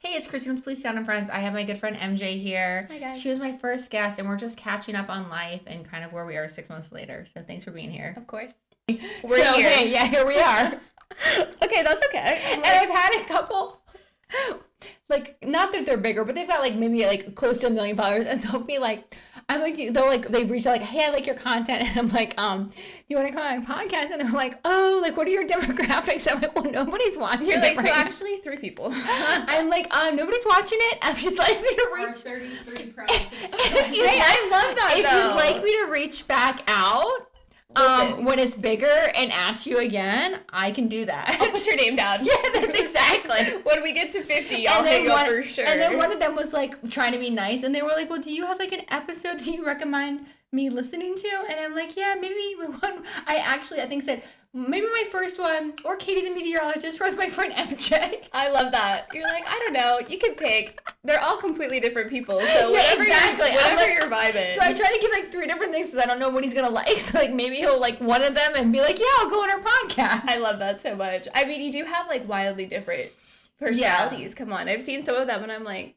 Hey, it's Christine with Feliciano Friends. I have my good friend MJ here. Hi, guys. She was my first guest, and we're just catching up on life and kind of where we are 6 months later. So thanks for being here. Of course. We're here. Hey, yeah, here we are. Okay, that's okay. And I've had a couple, like, not that they're bigger, but they've got like maybe like close to 1 million followers, and they'll be like, they've reached out like, hey, I like your content, and I'm like, you want to come on my podcast? And they're like, oh, like, what are your demographics? I'm like, well, nobody's watching You're it like, right so now. actually 3 people. I'm like, nobody's watching it. If you'd like me to Our reach, 33 proud if you'd Hey, I love that, if though. you'd like me to reach back out, Listen. when it's bigger and ask you again, I can do that. I'll put your name down. Yeah, that's exactly. When we get to 50, I'll hit you up for sure. And then one of them was like trying to be nice, and they were like, well, do you have like an episode that you recommend me listening to? And I'm like, yeah, maybe one. I think said, maybe my first one, or Katie the Meteorologist, or with my friend MJ. I love that. You're like, I don't know. You can pick. They're all completely different people. So whatever, exactly. whatever you're vibing. So I try to give like 3 different things because I don't know what he's going to like. So like maybe he'll like one of them and be like, yeah, I'll go on our podcast. I love that so much. I mean, you do have like wildly different personalities. Yeah. Come on. I've seen some of them and I'm like,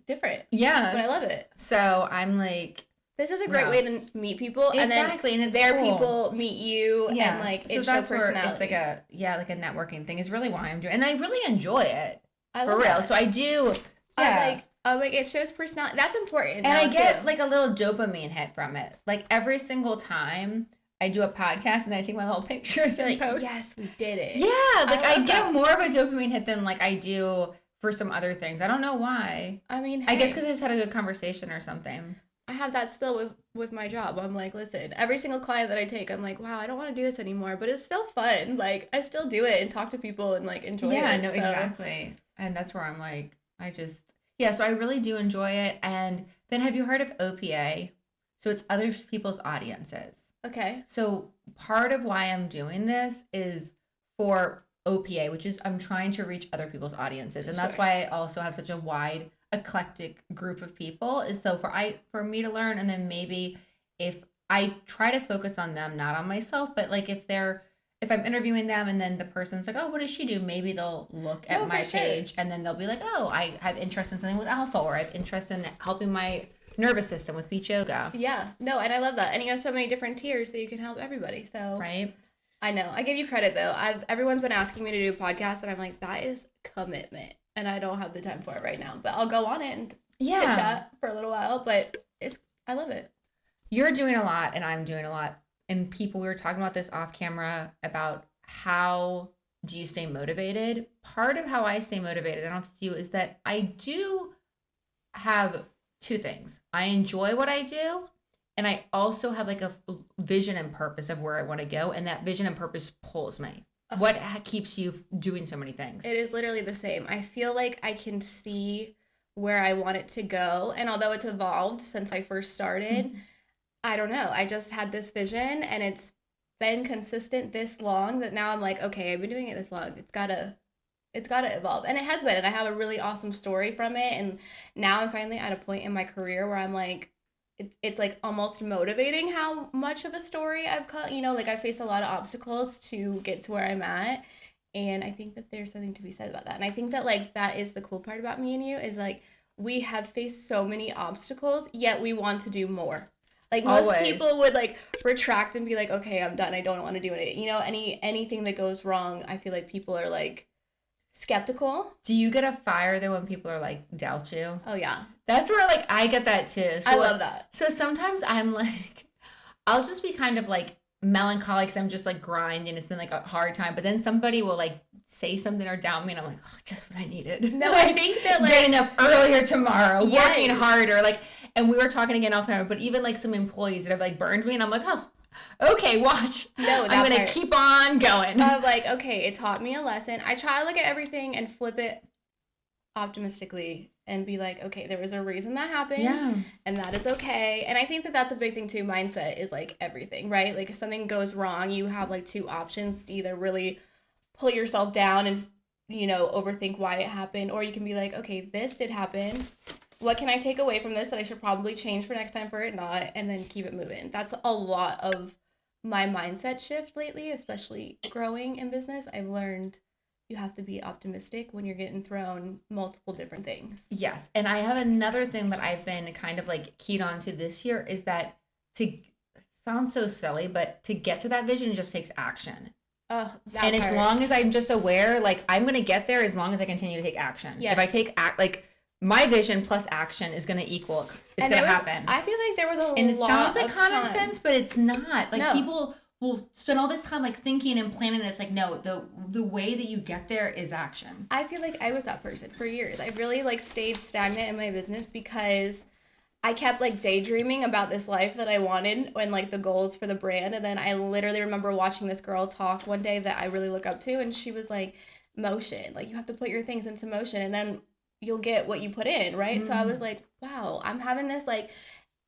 different. Yeah. But I love it. So I'm like, This is a great way to meet people, exactly, and then and it's their cool. people meet you, and like so it's that's show where personality. it's like a networking thing is really why I'm doing, and I really enjoy it I for love real. that. So I do, yeah, I'm like it shows personality. That's important. and I get too. like a little dopamine hit from it. Like every single time I do a podcast and I take my little pictures You're and like, post. yes, we did it. Yeah, like I love get that. more of a dopamine hit than like I do for some other things. I don't know why. I mean, I guess hey, because I just had a good conversation or something. I have that still with my job. I'm like, listen, every single client that I take, I'm like, wow, I don't want to do this anymore, but it's still fun. Like I still do it and talk to people and like enjoy it. Yeah, no, so. exactly. And that's where I'm like, so I really do enjoy it. And then have you heard of OPA? So it's other people's audiences. Okay. So part of why I'm doing this is for OPA, which is I'm trying to reach other people's audiences. And that's Sure. why I also have such a wide eclectic group of people is so for me to learn, and then maybe if I try to focus on them, not on myself, but like if I'm interviewing them and then the person's like, oh, what does she do? Maybe they'll look at No, my for sure. page and then they'll be like, oh, I have interest in something with alpha, or I have interest in helping my nervous system with beach yoga. Yeah. No, and I love that. And you have so many different tiers that you can help everybody. So Right? I know. I give you credit though. Everyone's been asking me to do a podcast, and I'm like, that is commitment, and I don't have the time for it right now. But I'll go on it and chit chat for a little while. But I love it. You're doing a lot and I'm doing a lot. And we were talking about this off camera about how do you stay motivated? Part of how I stay motivated, I don't know if it's you, is that I do have 2 things. I enjoy what I do, and I also have like a vision and purpose of where I want to go, and that vision and purpose pulls me. What keeps you doing so many things? It is literally the same. I feel like I can see where I want it to go. And although it's evolved since I first started, I don't know. I just had this vision, and it's been consistent this long that now I'm like, okay, I've been doing it this long. It's gotta evolve. And it has been. And I have a really awesome story from it. And now I'm finally at a point in my career where I'm like, it's like almost motivating how much of a story I've cut. Like I faced a lot of obstacles to get to where I'm at. And I think that there's something to be said about that. And I think that like that is the cool part about me and you is like we have faced so many obstacles, yet we want to do more. Like most Always. people would like retract and be like, okay, I'm done. I don't want to do it. Anything that goes wrong, I feel like people are like skeptical. Do you get a fire though when people are like doubt you? Oh yeah. That's where like I get that too. So I love that. So sometimes I'm like, I'll just be kind of like melancholy because I'm just like grinding. It's been like a hard time. But then somebody will like say something or doubt me, and I'm like, oh, just what I needed. No, I think that like getting up earlier tomorrow, Yes. working harder, like. And we were talking again off camera, but even like some employees that have like burned me, and I'm like, oh, okay, watch. No, I'm that gonna part. keep on going. of like, okay, it taught me a lesson. I try to look at everything and flip it optimistically and be like, okay, there was a reason that happened. Yeah. And that is okay. And I think that that's a big thing too. Mindset is like everything, right? Like if something goes wrong, you have like 2 options to either really pull yourself down and, overthink why it happened. Or you can be like, okay, this did happen. What can I take away from this that I should probably change for next time for it not? And then keep it moving. That's a lot of my mindset shift lately, especially growing in business. I've learned you have to be optimistic when you're getting thrown multiple different things. Yes. And I have another thing that I've been kind of like keyed on to this year is that to sounds so silly, but to get to that vision just takes action. Oh, And that as part. long as I'm just aware, like I'm gonna get there as long as I continue to take action. If Yes. I take like my vision plus action is gonna equal, it's And gonna there was, happen. I feel like there was a And it sounds lot like of common time. sense, but it's not. Like No, people will spend all this time like thinking and planning, and it's like no, the way that you get there is action. I feel like I was that person for years. I really like stayed stagnant in my business because I kept like daydreaming about this life that I wanted and like the goals for the brand. And then I literally remember watching this girl talk one day that I really look up to. And she was like, motion, like you have to put your things into motion and then you'll get what you put in. Right. So I was Mm. like, wow, I'm having this like,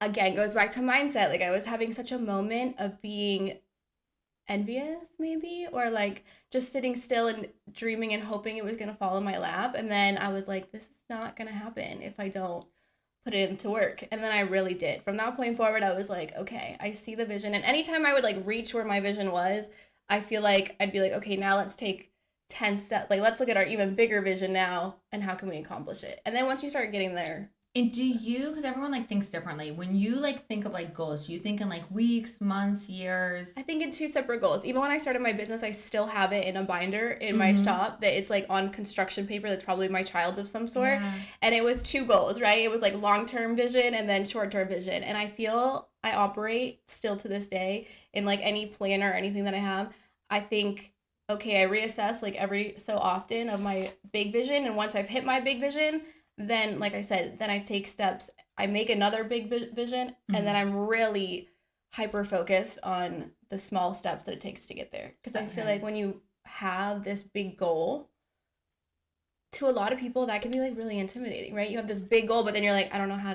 again, goes back to mindset. Like I was having such a moment of being envious maybe or like just sitting still and dreaming and hoping it was going to fall in my lap and then I was like this is not going to happen if I don't put it into work and then I really did. From that point forward I was like okay, I see the vision and anytime I would like reach where my vision was, I feel like I'd be like okay, now let's take 10 steps, like let's look at our even bigger vision now and how can we accomplish it, and then once you start getting there. And do you, because everyone like thinks differently, when you like think of like goals, you think in like weeks, months, years? I think in two separate goals. Even when I started my business, I still have it in a binder in my Mm-hmm. shop that it's like on construction paper that's probably my child of some sort. Yeah. And it was two goals, right? It was like long term vision and then short term vision. And I feel I operate still to this day in like any planner or anything that I have. I think, okay, I reassess like every so often of my big vision. And once I've hit my big vision, then like I said, then I take steps. I make another big vision and then Mm-hmm. I'm really hyper focused on the small steps that it takes to get there. Because I feel Okay. like when you have this big goal, to a lot of people that can be like really intimidating, right? You have this big goal, but then you're like, I don't know how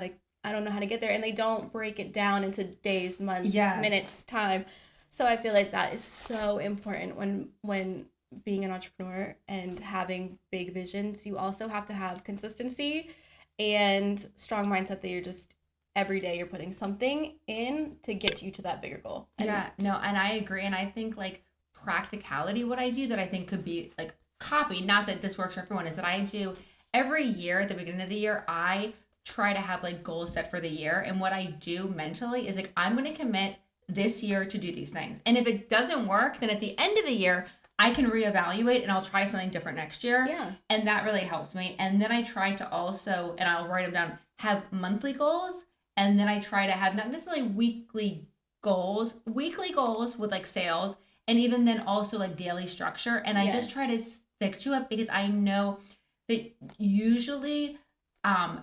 to get there, and they don't break it down into days, months, Yes. minutes, time. So I feel like that is so important when being an entrepreneur and having big visions. You also have to have consistency and strong mindset that you're just every day you're putting something in to get you to that bigger goal. And Yeah, no, and I agree. And I think like practicality, what I do that I think could be like copied, not that this works for everyone, is that I do every year at the beginning of the year, I try to have like goals set for the year. And what I do mentally is like, I'm going to commit this year to do these things. And if it doesn't work, then at the end of the year, I can reevaluate and I'll try something different next year. yeah, And that really helps me. And then I try to also, and I'll write them down, have monthly goals. And then I try to have not necessarily weekly goals with like sales, and even then also like daily structure. And I just yes, try to stick to it because I know that usually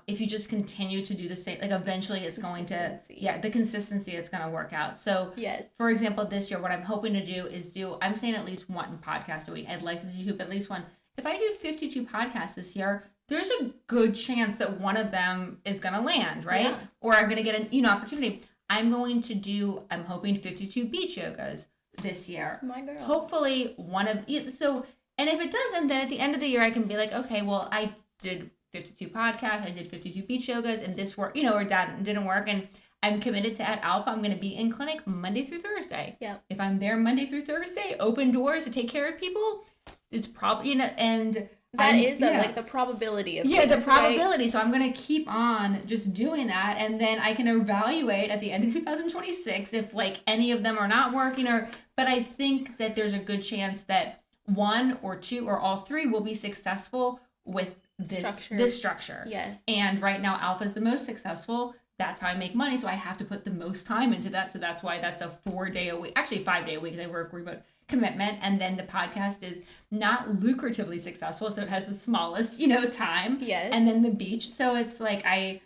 if you just continue to do the same, like eventually it's going to, consistency. yeah, the consistency is going to work out. So Yes, for example, this year what I'm hoping to do is I'm saying at least one podcast a week. I'd like to do at least one. If I do 52 podcasts this year, there's a good chance that one of them is going to land, right? yeah, Or I'm going to get an opportunity. I'm hoping 52 beach yogas this year. my girl. Hopefully one of so, and if it doesn't, then at the end of the year I can be like, okay, well I did 52 podcasts, I did 52 beach yogas, and this worked, or that didn't work, and I'm committed to at Alpha. I'm going to be in clinic Monday through Thursday. Yeah, If I'm there Monday through Thursday, open doors to take care of people, it's probably and that I'm is yeah. like the probability of Yeah, the things, right? probability. So I'm going to keep on just doing that. And then I can evaluate at the end of 2026 if like any of them are not working but I think that there's a good chance that one or two or all three will be successful with Structure. this structure. Yes. And right now Alpha is the most successful. That's how I make money. So I have to put the most time into that. So that's why that's a 4-day a week, actually 5-day a week. Because I work remote commitment. And then the podcast is not lucratively successful. So it has the smallest, time. Yes. And then the beach. So it's like I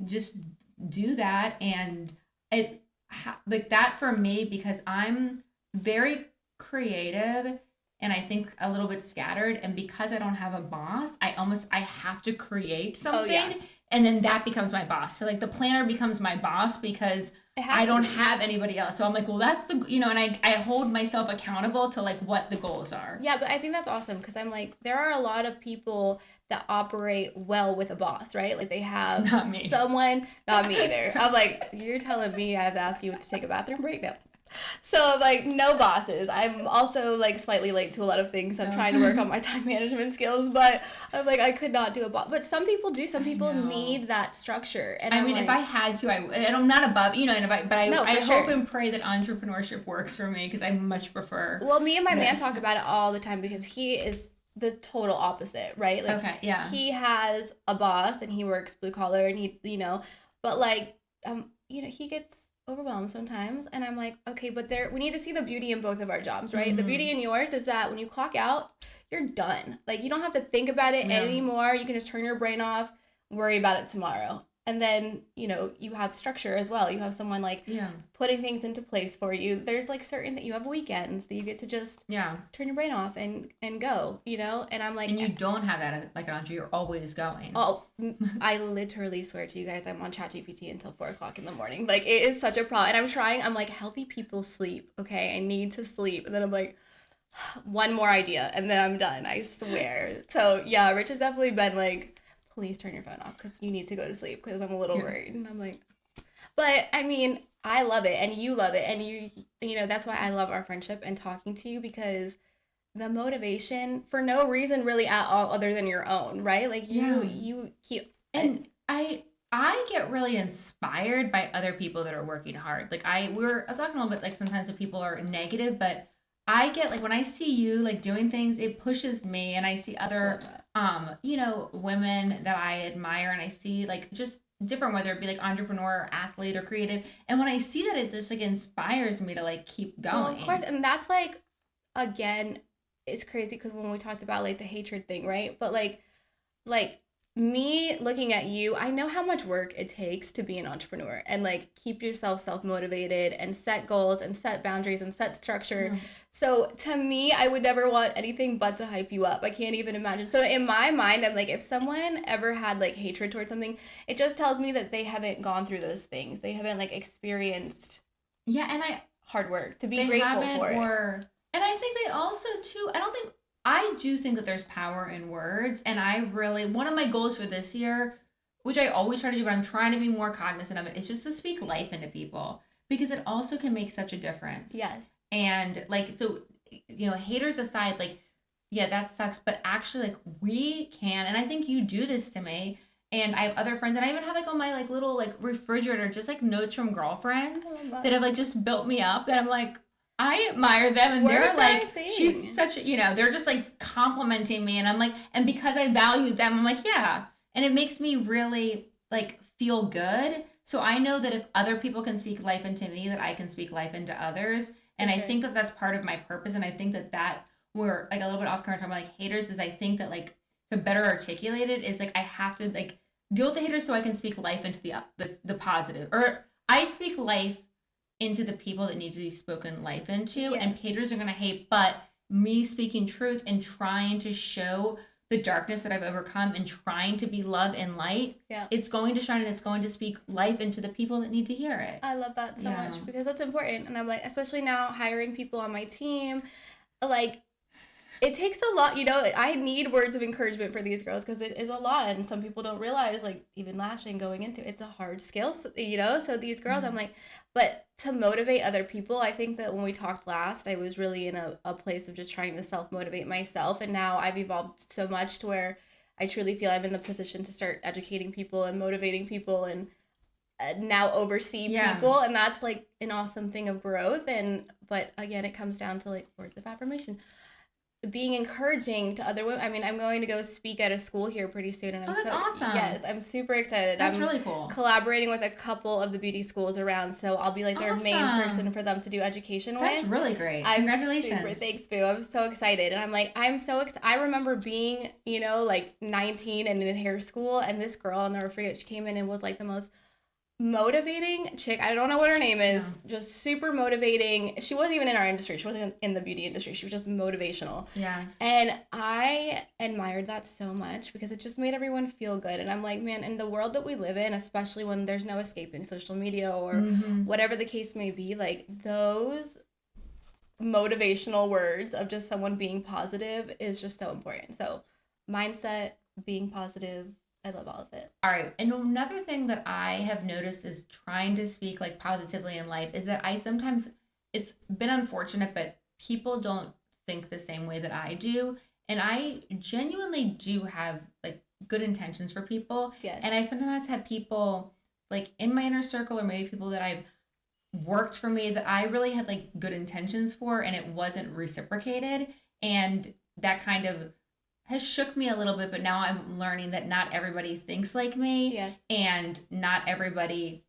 just do that. And like that for me, because I'm very creative and I think a little bit scattered. And because I don't have a boss, I have to create Oh something. yeah. And then that becomes my boss. So like the planner becomes my boss because It has I to don't be. have anybody else. So I'm like, well, that's and I hold myself accountable to like what the goals are. Yeah, but I think that's awesome because I'm like, there are a lot of people that operate well with a boss, right? Like they have Not me. someone, not me either. I'm like, you're telling me I have to ask you to take a bathroom break? No. So like no bosses. I'm also like slightly late to a lot of things. I'm trying to work on my time management skills, but I'm like I could not do a boss. But some people do. Some I people know. need that structure, and I I'm mean, if I like, had to, and I'm not above, and if I, but no, I for hope sure. and pray that entrepreneurship works for me because I much prefer Well, me and my man this. talk about it all the time because he is the total opposite, right? Like Okay, yeah. he has a boss and he works blue collar and but like he gets overwhelmed sometimes and I'm like, okay, but there we need to see the beauty in both of our jobs, right? The Mm-hmm. beauty in yours is that when you clock out, you're done. Like you don't have to think about it Yeah. anymore. You can just turn your brain off, worry about it tomorrow. And then, you have structure as well. You have someone like Yeah. putting things into place for you. There's like certain that you have weekends that you get to just Yeah. turn your brain off and go, And I'm like, And you don't have that as like an entre, you're always going. oh, I literally swear to you guys, I'm on ChatGPT until 4 o'clock in the morning. Like it is such a problem, and I'm trying. I'm like, healthy people sleep. Okay, I need to sleep, and then I'm like, one more idea, and then I'm done. I swear. So yeah, Rich has definitely been like, please turn your phone off because you need to go to sleep because I'm a little Yeah. worried, and I'm like, but I mean, I love it and you love it and that's why I love our friendship and talking to you because the motivation for no reason really at all other than your own, right? Like you Yeah. you keep And I get really inspired by other people that are working hard. Like we're talking a little bit like sometimes the people are negative, but I get like when I see you like doing things, it pushes me and I see other women that I admire and I see like just different whether it be like entrepreneur or athlete or creative. And when I see that it just like inspires me to like keep well, of course, going. and that's like again, it's crazy because when we talked about like the hatred thing, right? But like me looking at you, I know how much work it takes to be an entrepreneur and like keep yourself self motivated and set goals and set boundaries and set structure. Yeah. So to me, I would never want anything but to hype you up. I can't even imagine. So in my mind, I'm like, if someone ever had like hatred towards something, it just tells me that they haven't gone through those things. They haven't like experienced Yeah, and I hard work to be they grateful haven't for it. or and I think they also too I do think that there's power in words and I really one of my goals for this year, which I always try to do but I'm trying to be more cognizant of it, is just to speak life into people because it also can make such a difference. Yes. And like so haters aside, like yeah, that sucks, but actually like we can and I think you do this to me and I have other friends and I even have like on my like little like refrigerator just like notes from girlfriends I love that that. have like just built me up that I'm like I admire them and they're Words are a like she's thing. such they're just like complimenting me and I'm like and because I value them I'm like yeah and it makes me really like feel good so I know that if other people can speak life into me that I can speak life into others For and I sure. think that that's part of my purpose and I think that we're like a little bit off camera talking about like haters is I think that like to better articulate it is like I have to like deal with the haters so I can speak life into the positive or I speak life into the people that need to be spoken life into and Yes. haters are going to hate but me speaking truth and trying to show the darkness that I've overcome and trying to be love and light Yeah. it's going to shine and it's going to speak life into the people that need to hear it. I love that so Yeah. much because that's important. And I'm like, especially now hiring people on my team, like it takes a lot, I need words of encouragement for these girls because it is a lot. And some people don't realize, like, even lashing going into it's a hard skill, So these girls, I'm Mm. like, but to motivate other people, I think that when we talked last, I was really in a place of just trying to self motivate myself. And now I've evolved so much to where I truly feel I'm in the position to start educating people and motivating people and now oversee Yeah. people. And that's like an awesome thing of growth. But again, it comes down to like words of affirmation being encouraging to other women. I mean, I'm going to go speak at a school here pretty soon, and Oh, that's awesome. yes, I'm super excited. That's I'm really cool. collaborating with a couple of the beauty schools around, so I'll be like their main person Awesome. for them to do education That's with. really great. I'm Congratulations. super thanks, boo. I'm so excited, and I'm like I'm so excited. I remember being like 19 and in hair school, and this girl, I'll never forget, she came in and was like the most motivating chick. I don't know what her name is. Yeah. Just super motivating. She wasn't even in our industry. She wasn't in the beauty industry. She was just motivational. Yes. And I admired that so much because it just made everyone feel good. And I'm like, man, in the world that we live in, especially when there's no escaping social media or Mm-hmm. whatever the case may be, like those motivational words of just someone being positive is just so important. So, mindset, being positive, I love all of it. All right. And another thing that I have noticed is trying to speak like positively in life is that I sometimes it's been unfortunate, but people don't think the same way that I do. And I genuinely do have like good intentions for people. Yes. And I sometimes have people like in my inner circle, or maybe people that I've worked for me, that I really had like good intentions for, and it wasn't reciprocated. And that kind of has shook me a little bit, but now I'm learning that not everybody thinks like me, Yes. and not everybody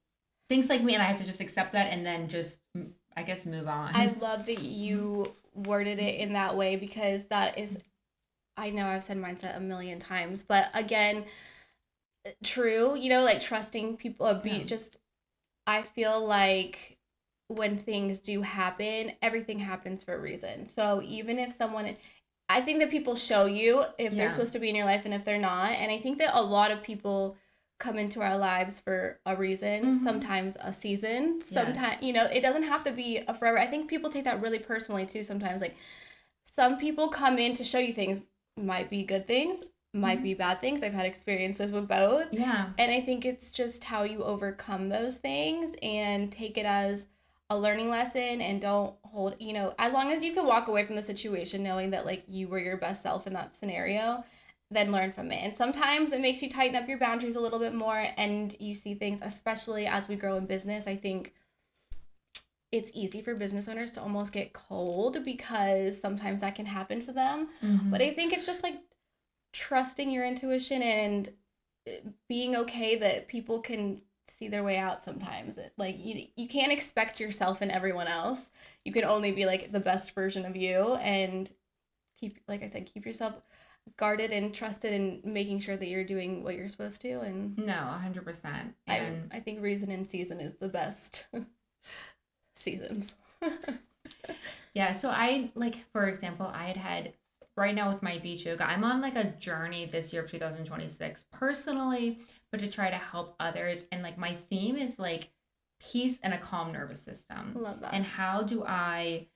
thinks like me, and I have to just accept that and then just, I guess, move I on. love that you worded it in that way because that is, I know I've said mindset a million times, but again, true, like trusting people, Yeah. I feel like when things do happen, everything happens for a reason. So even if someone, I think that people show you if they're Yeah. supposed to be in your life and if they're not. And I think that a lot of people come into our lives for a reason, Mm-hmm. sometimes a season, Yes. sometimes, it doesn't have to be a forever. I think people take that really personally too sometimes. Like some people come in to show you things, might be good things, might Mm-hmm. be bad things. I've had experiences with both. Yeah. And I think it's just how you overcome those things and take it as a learning lesson and don't hold, as long as you can walk away from the situation knowing that like you were your best self in that scenario, then learn from it. And sometimes it makes you tighten up your boundaries a little bit more and you see things, especially as we grow in business. I think it's easy for business owners to almost get cold because sometimes that can happen to them. But Mm-hmm. I think it's just like trusting your intuition and being okay that people can see their way out sometimes. Like you can't expect yourself and everyone else. You can only be like the best version of you and keep, like I said, keep yourself guarded and trusted and making sure that you're doing what you're supposed to. And No, 100%. I And I think reason and season is the best seasons. yeah, so I like, for example, I had right now with my beach yoga, I'm on like a journey this year of 2026 personally, but to try to help others. And like my theme is like peace and a calm nervous system. Love that. And how do I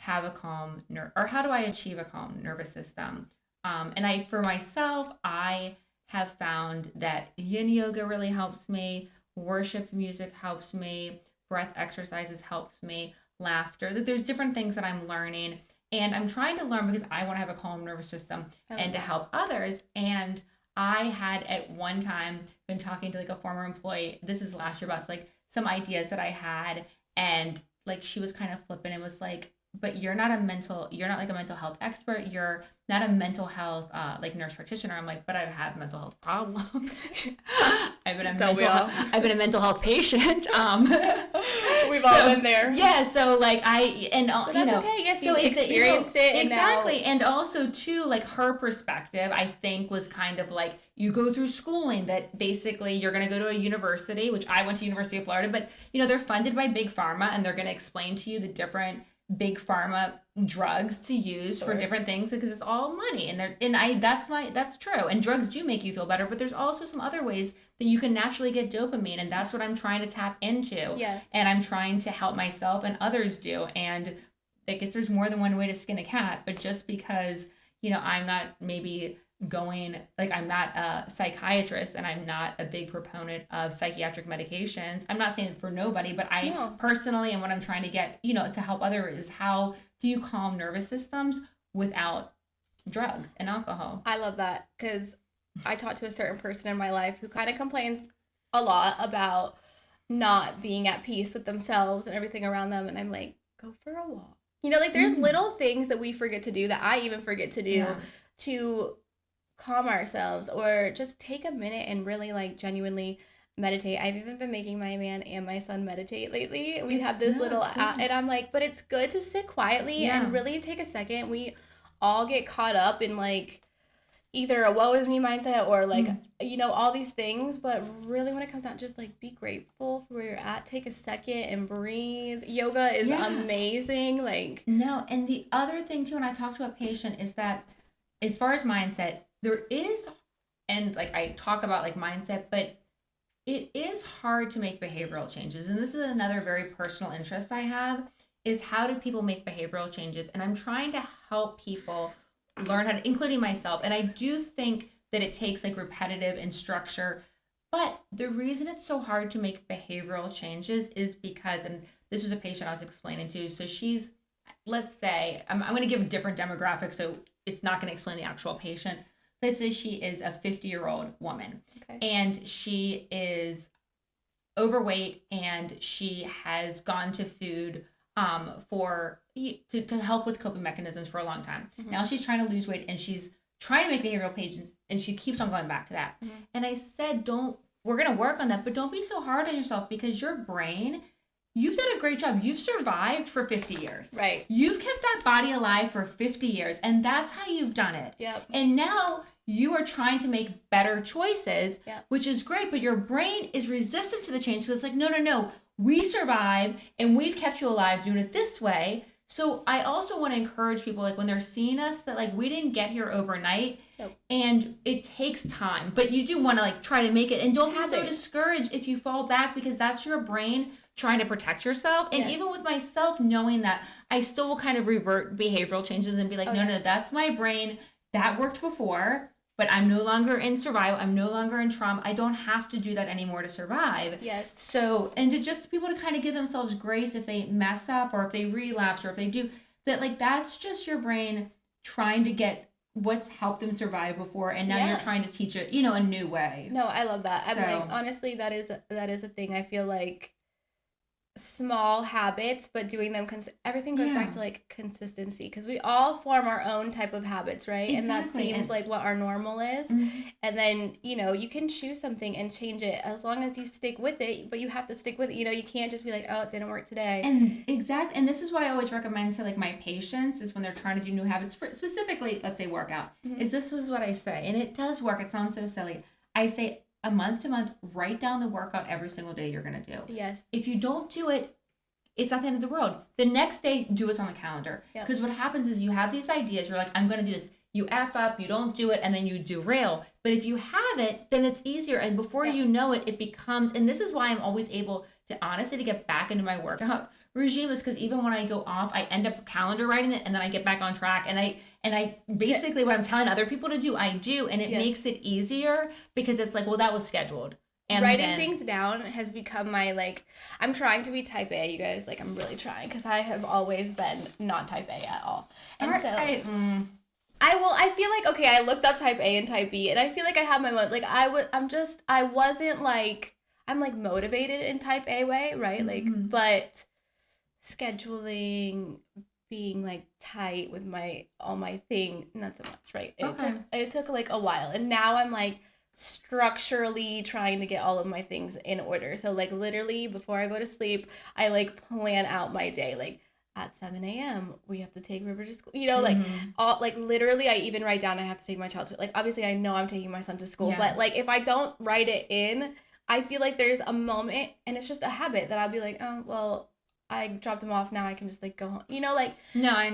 have a calm or how do I achieve a calm nervous system? And I, for myself, I have found that yin yoga really helps me, worship music helps me, breath exercises helps me, laughter. That there's different things that I'm learning, and I'm trying to learn because I want to have a calm nervous system I love and to that. help others. And I had at one time been talking to like a former employee. This is last year about like some ideas that I had, and like she was kind of flippant and was like, "But you're not like a mental health expert. You're not a mental health like nurse practitioner." I'm like, "But I have mental health problems. Don't we all? I've been a mental health patient." We've all So been there. yeah, so like I and But you that's know, okay. Yes, so you've it's a, experienced it and now exactly, and also too like her perspective, I think was kind of like you go through schooling that basically you're going to go to a university, which I went to University of Florida, but they're funded by big pharma and they're going to explain to you the different big pharma drugs to use for sure. different things because it's all money, and they're and I that's true, and drugs do make you feel better, but there's also some other ways that you can naturally get dopamine, and that's what I'm trying to tap into, Yes. and I'm trying to help myself and others do. And I guess there's more than one way to skin a cat, but just because I'm not maybe going like I'm not a psychiatrist and I'm not a big proponent of psychiatric medications. I'm not saying for nobody, but I No, personally, and what I'm trying to get, to help others is how do you calm nervous systems without drugs and alcohol? I love that because I talked to a certain person in my life who kind of complains a lot about not being at peace with themselves and everything around them. And I'm like, go for a walk. Like there's Mm-hmm. little things that we forget to do that I even forget to do Yeah. to calm ourselves or just take a minute and really like genuinely meditate. I've even been making my man and my son meditate lately. We It's have this no, little it's good. and I'm like, but it's good to sit quietly and Yeah. really take a second. We all get caught up in like either a woe is me mindset or like Mm. all these things, but really when it comes down, just like be grateful for where you're at, take a second and breathe. Yoga is Yeah. amazing, like No, and the other thing too, when I talk to a patient, is that as far as mindset, there is, and like I talk about like mindset, but it is hard to make behavioral changes. And this is another very personal interest I have, is how do people make behavioral changes? And I'm trying to help people learn how to, including myself. And I do think that it takes like repetitive and structure. But the reason it's so hard to make behavioral changes is because, and this was a patient I was explaining to. So she's, let's say, I'm going to give a different demographic, so it's not going to explain the actual patient. Let's say she is a 50-year-old woman, Okay. and she is overweight, and she has gone to food to help with coping mechanisms for a long time. Now she's trying to lose weight, and she's trying to make behavioral changes, and she keeps on going back to that. And I said, we're going to work on that, but don't be so hard on yourself, because your brain, you've done a great job. You've survived for 50 years. Right. You've kept that body alive for 50 years, and that's how you've done it. Yep. And now you are trying to make better choices, which is great, but your brain is resistant to the change. So it's like, no. We survived, and we've kept you alive doing it this way. So I also want to encourage people, like, when they're seeing us, that, like, we didn't get here overnight. Nope. And it takes time, but you do want to, like, try to make it. And don't be so discouraged if you fall back, because that's your brain trying to protect yourself. And even with myself, knowing that I still will kind of revert behavioral changes and be like, no, that's my brain. That worked before, but I'm no longer in survival. I'm no longer in trauma. I don't have to do that anymore to survive. Yes. So, and to just people to kind of give themselves grace if they mess up, or if they relapse, or if they do that, like, that's just your brain trying to get what's helped them survive before, and now you're trying to teach it, a new way. No, I love that. I'm like, honestly, that is a thing. I feel like small habits, but doing them everything goes back to, like, consistency, because we all form our own type of habits, right? Exactly. And that seems like what our normal is. And then you can choose something and change it as long as you stick with it, but you have to stick with it. You can't just be like, oh, it didn't work today. And this is what I always recommend to, like, my patients, is when they're trying to do new habits, for specifically, let's say, workout, this is what I say, and it does work. It sounds so silly. I say, a month to month, write down the workout every single day you're going to do. Yes. If you don't do it, it's not the end of the world. The next day, do what's on the calendar. Because what happens is you have these ideas. You're like, I'm going to do this. You F up, you don't do it, and then you derail. But if you have it, then it's easier. And before you know it, it becomes, and this is why I'm always able to, honestly, to get back into my workout regime, is because even when I go off, I end up calendar writing it, and then I get back on track. And I basically, what I'm telling other people to do, I do. And it makes it easier, because it's like, well, that was scheduled. And writing things down has become my, like, I'm trying to be type A, you guys. Like, I'm really trying, because I have always been not type A at all. And I feel like, okay, I looked up type A and type B, and I feel like I have my moment. Like, I wasn't, like, I'm, like, motivated in type A way, right? Like, but scheduling, being, like, tight with all my thing, not so much, right? It took like a while, and now I'm, like, structurally trying to get all of my things in order. So, like, literally before I go to sleep, I, like, plan out my day. Like, at 7 a.m. we have to take River to school. Like, all, like, literally, I even write down I have to take my child to, like, obviously I know I'm taking my son to school, but, like, if I don't write it in, I feel like there's a moment, and it's just a habit, that I'll be like, oh, well, I dropped him off, now I can just, like, go home. Like,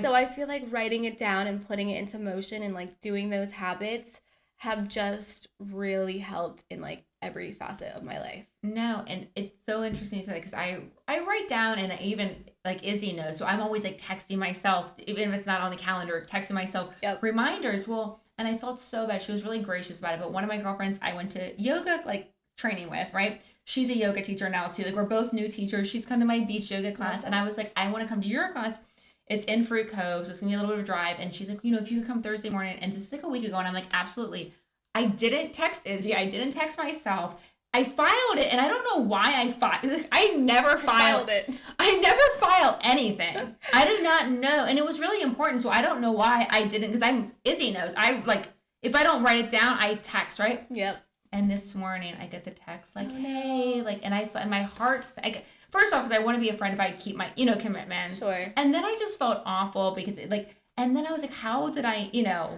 so I feel like writing it down and putting it into motion and, like, doing those habits have just really helped in, like, every facet of my life. No, and it's so interesting to say that, because I write down, and I even, like, Izzy knows, so I'm always, like, texting myself, even if it's not on the calendar, texting myself reminders. Well, and I felt so bad. She was really gracious about it, but one of my girlfriends I went to yoga, like, training with, right? She's a yoga teacher now too. Like, we're both new teachers. She's come to my beach yoga class, and I was like, I want to come to your class. It's in Fruit Cove, so it's gonna be a little bit of a drive. And she's like, if you could come Thursday morning. And this is like a week ago, and I'm like, absolutely. I didn't text Izzy. I didn't text myself. I filed it, and I don't know why I filed. I never filed it. I never file anything. I do not know, and it was really important. So I don't know why I didn't, because Izzy knows. I, like, if I don't write it down, I text, right? Yep. And this morning I get the text, like, hey, like, and my heart's, like, first off, because I want to be a friend if I keep my, commitments. Sure. And then I just felt awful, because it, like, and then I was like, how did I,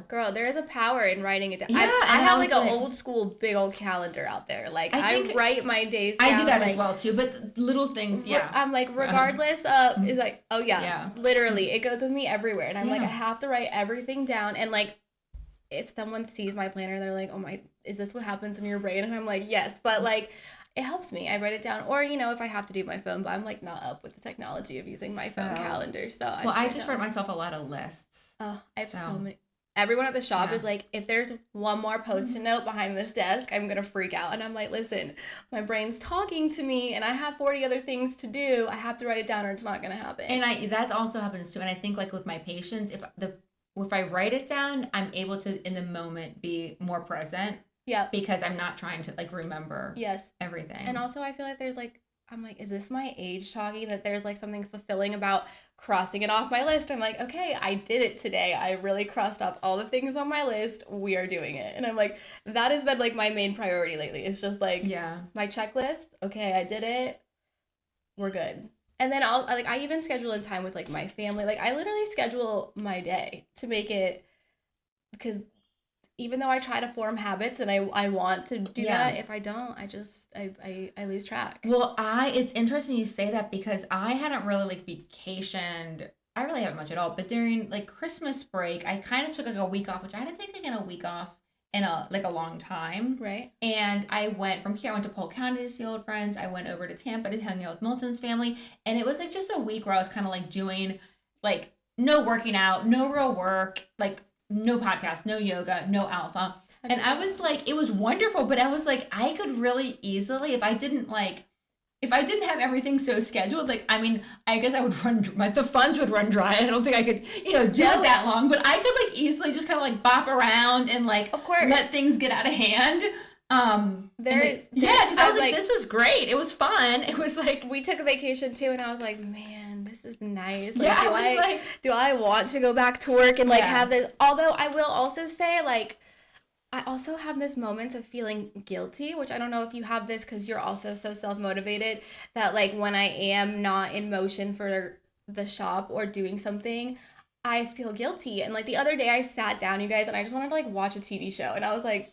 Girl, there is a power in writing it down. Yeah, I have, like, an old school big old calendar out there. Like, I write my days down. I do that, like, as well, too. But little things, I'm like, regardless of, it's like, oh, yeah. Literally, it goes with me everywhere. And I'm like, I have to write everything down. And, like, if someone sees my planner, they're like, oh my, is this what happens in your brain? And I'm like, yes. But, like, it helps me. I write it down. Or, if I have to do my phone, but I'm, like, not up with the technology of using my phone calendar. So I just write myself a lot of lists. Oh, I have so many. everyone at the shop Yeah. is like, if there's one more post-it note behind this desk, I'm gonna freak out. And I'm like, listen, my brain's talking to me and I have 40 other things to do. I have to write it down or it's not gonna happen. And that also happens too. And I think like with my patients, if I write it down, I'm able to in the moment be more present. Yeah. Because I'm not trying to like remember Yes. everything. And also I feel like there's like, I'm like, is this my age talking, that there's like something fulfilling about crossing it off my list? I'm like, okay, I did it today. I really crossed off all the things on my list. We are doing it. And I'm like, that has been like my main priority lately. It's just like my checklist. Okay, I did it. We're good. And then I even schedule in time with like my family. Like I literally schedule my day to make it, because even though I try to form habits and I want to do that, if I don't, I lose track. Well, it's interesting you say that because I hadn't really like vacationed. I really haven't much at all. But during like Christmas break, I kind of took like a week off, which I hadn't taken a week off in a long time. Right. And I went from here. I went to Polk County to see old friends. I went over to Tampa to hang out with Milton's family, and it was like just a week where I was kind of like doing like no working out, no real work, like no podcast, no yoga, no alpha. And I was like, it was wonderful, but I was like, I could really easily, if I didn't have everything so scheduled, like, I mean, I guess I would the funds would run dry. I don't think I could, do it that long, but I could like easily just kind of like bop around and like, of course, let things get out of hand. Because I was like, this was great. It was fun. It was like, we took a vacation too, and I was like, man, this is nice. Like, do I want to go back to work and like have this? Although I will also say, like, I also have this moments of feeling guilty, which I don't know if you have this because you're also so self-motivated, that like when I am not in motion for the shop or doing something, I feel guilty. And like the other day I sat down, you guys, and I just wanted to like watch a TV show, and I was like,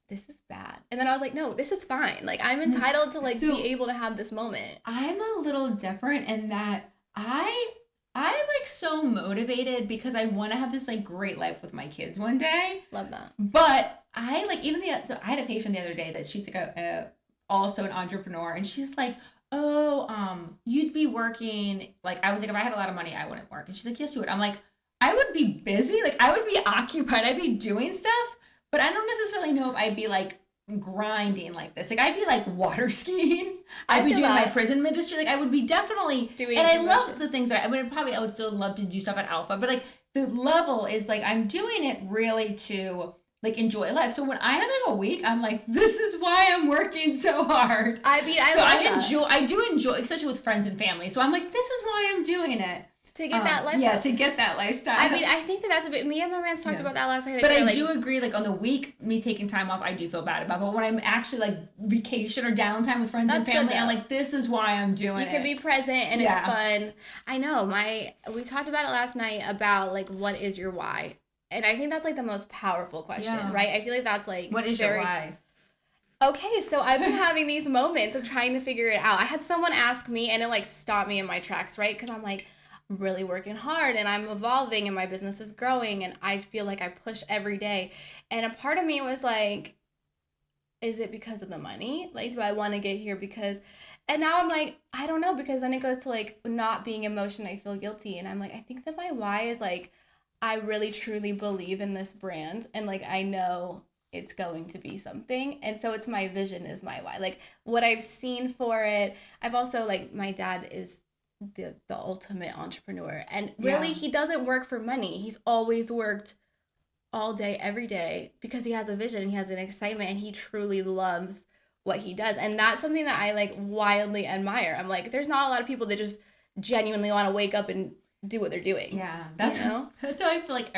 this is bad. And then I was like, no, this is fine. Like I'm entitled to like be able to have this moment. I'm a little different in that I'm like so motivated because I want to have this like great life with my kids one day. Love that. But I like so I had a patient the other day that she's like also an entrepreneur, and she's like, oh, you'd be working, like I was like, if I had a lot of money, I wouldn't work. And she's like, yes, you would. I'm like, I would be busy, like I would be occupied, I'd be doing stuff, but I don't necessarily know if I'd be like grinding like this. Like I'd be like water skiing. I'd be doing my prison ministry. Like I would be definitely doing. And I love the things that I would still love to do stuff at Alpha. But like the level is like I'm doing it really to like enjoy life. So when I have like a week, I'm like, this is why I'm working so hard. I mean, I do enjoy, especially with friends and family. So I'm like, this is why I'm doing it. To get that lifestyle. Yeah, to get that lifestyle. I mean, I think that's a bit, me and my man talked about that last night. But I do agree, like, on the week, me taking time off, I do feel bad about. But when I'm actually, like, vacation or downtime with friends and family, I'm like, this is why I'm doing it. You can be present, and it's fun. I know, we talked about it last night, about, like, what is your why? And I think that's, like, the most powerful question, right? I feel like that's, like, what is your why? Okay, so I've been having these moments of trying to figure it out. I had someone ask me, and it, like, stopped me in my tracks, right? Because I'm like, really working hard and I'm evolving and my business is growing and I feel like I push every day. And a part of me was like, is it because of the money? Like, do I want to get here because, and now I'm like, I don't know, because then it goes to like not being in motion. I feel guilty. And I'm like, I think that my why is like, I really truly believe in this brand and like, I know it's going to be something. And so it's my vision is my why. Like what I've seen for it. I've also like, my dad is the ultimate entrepreneur, and really he doesn't work for money. He's always worked all day every day because he has a vision, he has an excitement, and he truly loves what he does. And that's something that I like wildly admire. I'm like, there's not a lot of people that just genuinely want to wake up and do what they're doing. That's how I feel like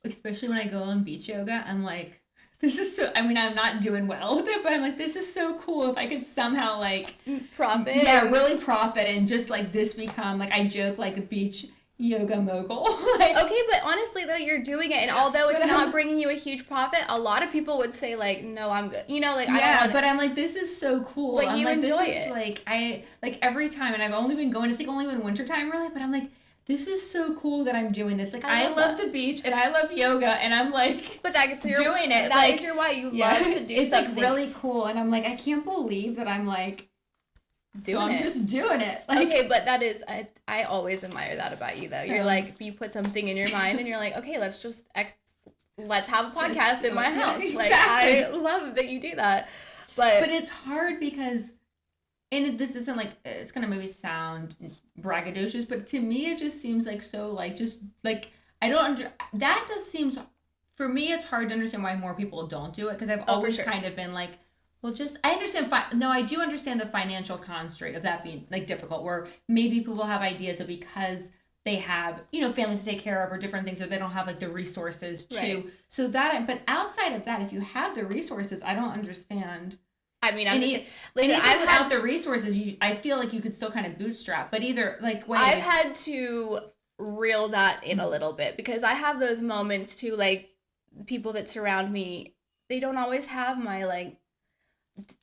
especially when I go on beach yoga, I'm like, this is so, I mean, I'm not doing well with it, but I'm like, this is so cool if I could somehow, like... profit. Yeah, really profit and just, like, this become, like, I joke, like, a beach yoga mogul. Like, okay, but honestly, though, you're doing it, and although it's not bringing you a huge profit, a lot of people would say, like, no, I'm good. You know, like, I don't but I'm like, this is so cool. But I'm you like, enjoy this is, like, every time, and I've only been going, it's, like, only been wintertime, really, but I'm like... This is so cool that I'm doing this. Like, I love the beach, and I love yoga, and I'm, like, but that's doing it. That is your why. You love to do it's, something. Like, really cool, and I'm, like, I can't believe that I'm, like, I'm just doing it. Like, okay, but that is, I always admire that about you, though. So, you're, like, you put something in your mind, and you're like, okay, let's just let's have a podcast in my house. Exactly. Like, I love that you do that. But it's hard because, and this isn't like, it's gonna maybe sound braggadocious, but to me it just seems like so like just like I don't that just seems, for me it's hard to understand why more people don't do it, because I've always kind of been like, well, just I understand. No, I do understand the financial constraint of that being like difficult, where maybe people have ideas of, because they have, families to take care of or different things, or they don't have like the resources to. Right. So that, but outside of that, if you have the resources, I don't understand. I mean, and even without the resources, I feel like you could still kind of bootstrap. But either like I've had to reel that in a little bit, because I have those moments too. Like, people that surround me, they don't always have my like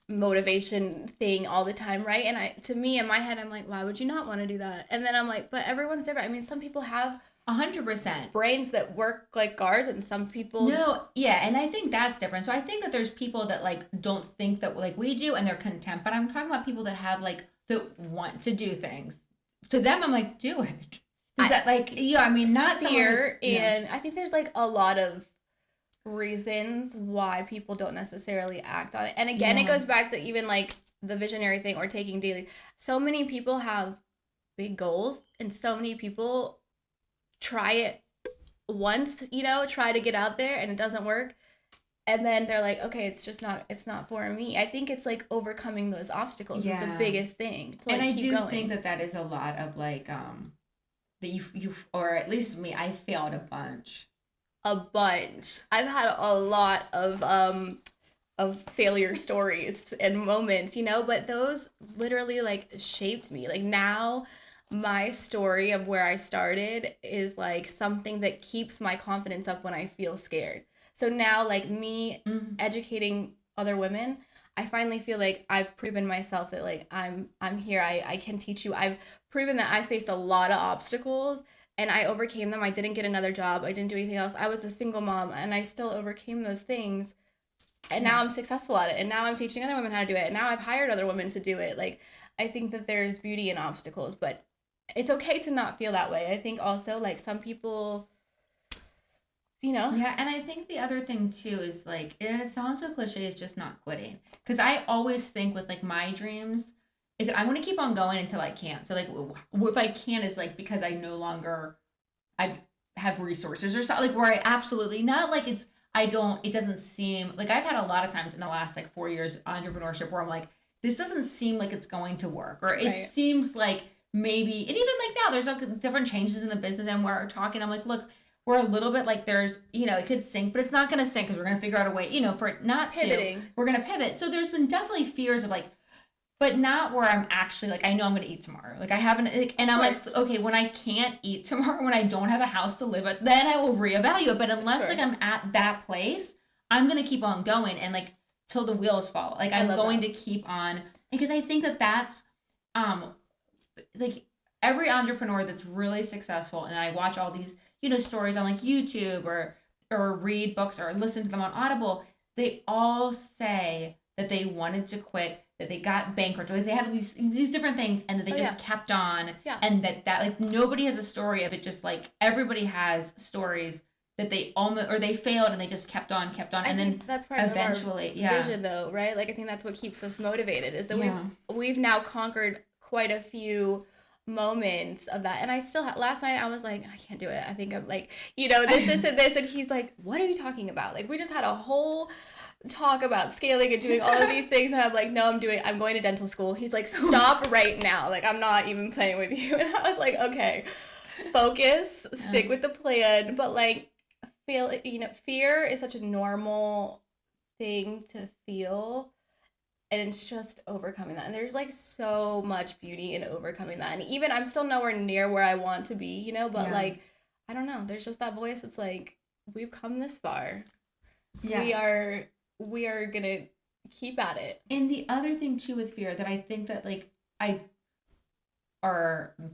motivation thing all the time, right? And to me, in my head, I'm like, why would you not want to do that? And then I'm like, but everyone's different. I mean, some people have 100% brains that work like ours, and some people and I think that's different. So I think that there's people that like don't think that like we do, and they're content, but I'm talking about people that have like that want to do things. To them, I'm like, do it. Is that like, I mean, not fear, and I think there's like a lot of reasons why people don't necessarily act on it. And again, it goes back to even like the visionary thing or taking daily. So many people have big goals, and so many people try it once, try to get out there, and it doesn't work, and then they're like, okay, it's not for me. I think it's like overcoming those obstacles is the biggest thing to, like, and I keep do going. think that is a lot of like that you or at least me, I failed a bunch. I've had a lot of failure stories and moments, but those literally like shaped me. Like, now my story of where I started is like something that keeps my confidence up when I feel scared. So now, like, me educating other women, I finally feel like I've proven myself that like I'm here. I can teach you. I've proven that I faced a lot of obstacles, and I overcame them. I didn't get another job. I didn't do anything else. I was a single mom, and I still overcame those things. And now I'm successful at it. And now I'm teaching other women how to do it. And now I've hired other women to do it. Like, I think that there's beauty in obstacles, but it's okay to not feel that way. I think also, like, some people, Yeah, and I think the other thing too is like, and it sounds so cliche, is just not quitting. Because I always think with like my dreams, is that I want to keep on going until I can't. So like, if I can is like because I no longer, I have resources or something, like where I absolutely not like it doesn't seem like, I've had a lot of times in the last like 4 years entrepreneurship where I'm like, this doesn't seem like it's going to work, or it seems like maybe, and even like now there's like different changes in the business, and we're talking, I'm like, look, we're a little bit like there's, it could sink, but it's not going to sink because we're going to figure out a way, for it not pivoting. We're going to pivot. So there's been definitely fears of like, but not where I'm actually like, I know I'm going to eat tomorrow. Like I haven't, like, and I'm like, okay, when I can't eat tomorrow, when I don't have a house to live at, then I will reevaluate. But unless like I'm at that place, I'm going to keep on going, and like till the wheels fall. Like I'm going to keep on, because I think that that's, like every entrepreneur that's really successful, and I watch all these, stories on like YouTube or read books or listen to them on Audible, they all say that they wanted to quit, that they got bankrupt, or like they had these different things, and that they just kept on, and that like nobody has a story of it. Just like everybody has stories that they almost, or they failed and they just kept on, and then that's part eventually of our vision, though, right? Like I think that's what keeps us motivated, is that we've now conquered quite a few moments of that. And I still last night I was like, I can't do it. I think I'm like, this and this, and he's like, what are you talking about? Like, we just had a whole talk about scaling and doing all of these things, and I'm like, no, I'm going to dental school. He's like, stop right now, like I'm not even playing with you. And I was like, okay, focus, stick with the plan. But like, fear is such a normal thing to feel, and it's just overcoming that. And there's like so much beauty in overcoming that. And even I'm still nowhere near where I want to be, but like, I don't know. There's just that voice that's like, we've come this far. Yeah. We are gonna keep at it. And the other thing too with fear that I think that like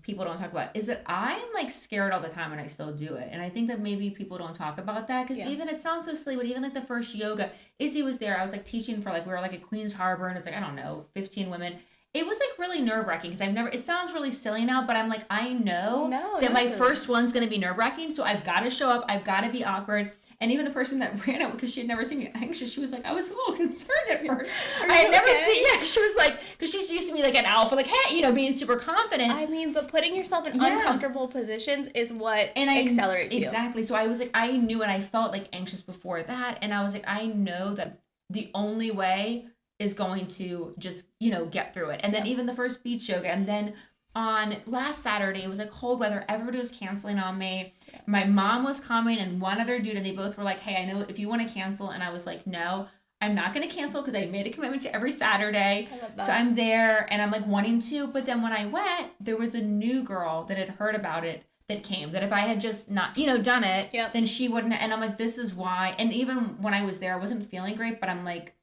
people don't talk about is that I'm like scared all the time, and I still do it. And I think that maybe people don't talk about that, because even, it sounds so silly, but even like the first yoga, Izzy was there. I was like teaching for like, we were like at Queens Harbor, and it's like, I don't know, 15 women. It was like really nerve-wracking, because it sounds really silly now, but I'm like, I know that my first one's going to be nerve-wracking. So I've got to show up. I've got to be awkward. And even the person that ran it, because she had never seen me anxious, she was like, I was a little concerned at first. Are I you had never okay? seen it. She was like, because she's used to be like an alpha, like, hey, being super confident. I mean, but putting yourself in Yeah. uncomfortable positions is what And accelerates you. Exactly. So I was like, I knew, and I felt like anxious before that. And I was like, I know that the only way is going to just, get through it. And then even the first beach yoga. And then on last Saturday, it was like cold weather. Everybody was canceling on me. Yeah. My mom was coming and one other dude, and they both were like, hey, I know if you want to cancel. And I was like, no, I'm not going to cancel because I made a commitment to every Saturday. I love that. So I'm there and I'm like wanting to. But then when I went, there was a new girl that had heard about it that came, that if I had just not, done it, Yep. then she wouldn't. And I'm like, this is why. And even when I was there, I wasn't feeling great, but I'm like,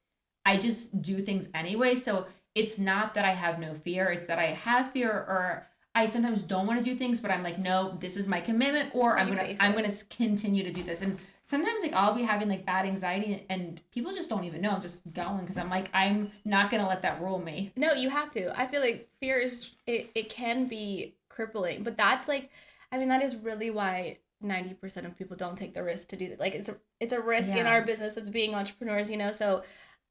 I just do things anyway. So it's not that I have no fear. It's that I have fear, or I sometimes don't want to do things, but I'm like, no, this is my commitment, or I'm gonna continue to do this. And sometimes like I'll be having like bad anxiety, and people just don't even know. I'm just going because I'm like, I'm not gonna let that rule me. No, you have to. I feel like fear is it can be crippling, but that's like, I mean, that is really why 90% of people don't take the risk to do that. Like it's a risk in our business as being entrepreneurs, So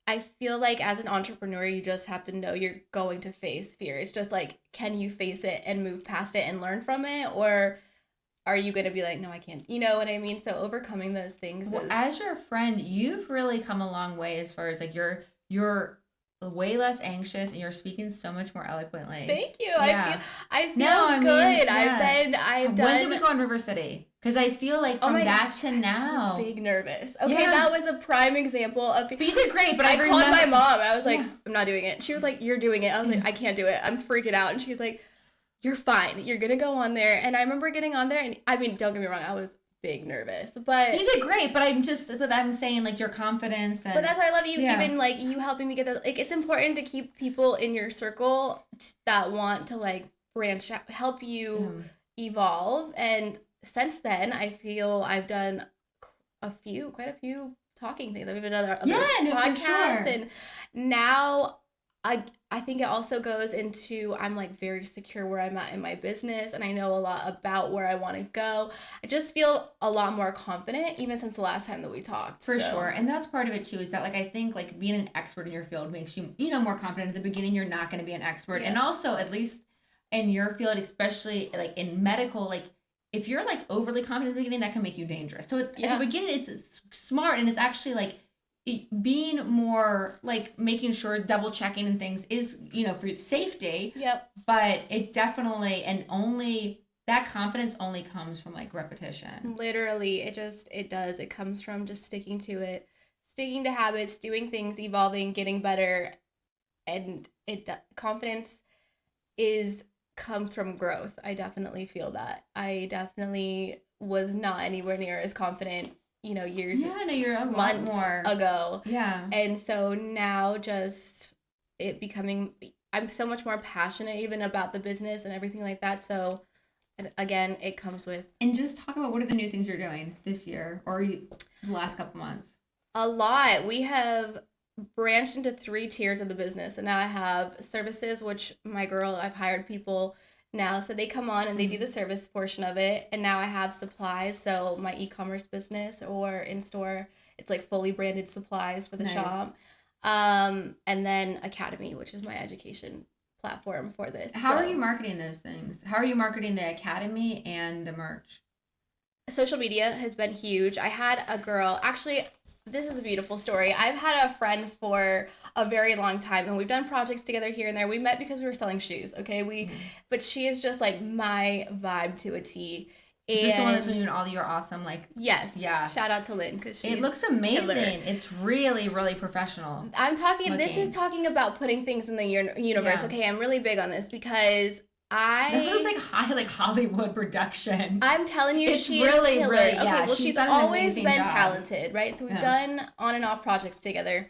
I feel like as an entrepreneur, you just have to know you're going to face fear. It's just like, can you face it and move past it and learn from it? Or are you going to be like, no, I can't? You know what I mean? So overcoming those things Well, is... as your friend, you've really come a long way as far as like you're way less anxious and you're speaking so much more eloquently. Thank you. Yeah. I feel No, good. yeah. I've done... When did we go on River City? Because I feel like from that to now... I was big nervous. Okay, that was a prime example of... But you did great, but I called my mom. I was like, Yeah. I'm not doing it. She was like, you're doing it. I was like, I can't do it. I'm freaking out. And she was like, you're fine. You're going to go on there. And I remember getting on there, and I mean, don't get me wrong, I was big nervous, but... You did great, but I'm saying like your confidence and... But that's why I love you, even like you helping me get the... Like, it's important to keep people in your circle that want to like branch out, help you evolve. And since then, I feel I've done quite a few talking things. I've even done other podcasts, and now I think it also goes into, I'm like very secure where I'm at in my business, and I know a lot about where I want to go. I just feel a lot more confident even since the last time that we talked. For sure. And that's part of it too, is that like I think like being an expert in your field makes you, more confident. At the beginning, you're not going to be an expert. And also, at least in your field, especially like in medical, like if you're like overly confident at the beginning, that can make you dangerous. So at the beginning, it's smart, and it's actually like being more like making sure double checking and things is, for safety. Yep. But it definitely, and only that confidence only comes from like repetition. Literally, it does. It comes from just sticking to it, sticking to habits, doing things, evolving, getting better. And confidence comes from growth. I definitely feel that. I definitely was not anywhere near as confident, years, you're a lot more ago. Yeah. And so now just it becoming, I'm so much more passionate even about the business and everything like that. So again, it comes with... And just talk about, what are the new things you're doing this year or the last couple months? A lot. We have branched into 3 tiers of the business, and now I have services, which I've hired people now, so they come on and they do the service portion of it. And now I have supplies, so my e-commerce business, or in-store, it's like fully branded supplies for the shop. And then Academy, which is my education platform for this. How are you marketing those things? How are you marketing the Academy and the merch? Social media has been huge. I had a girl, actually, this is a beautiful story. I've had a friend for a very long time, and we've done projects together here and there. We met because we were selling shoes, okay? But she is just like my vibe to a T. Is this the one that's been doing all your awesome, like... Yes. Yeah. Shout out to Lynn, because it looks amazing. Killer. It's really, really professional. This is talking about putting things in the universe. Yeah. Okay, I'm really big on this because This looks like Hollywood production. I'm telling you, it's really, killer. really, okay, yeah. Well, she's always been talented, right? So we've done on and off projects together.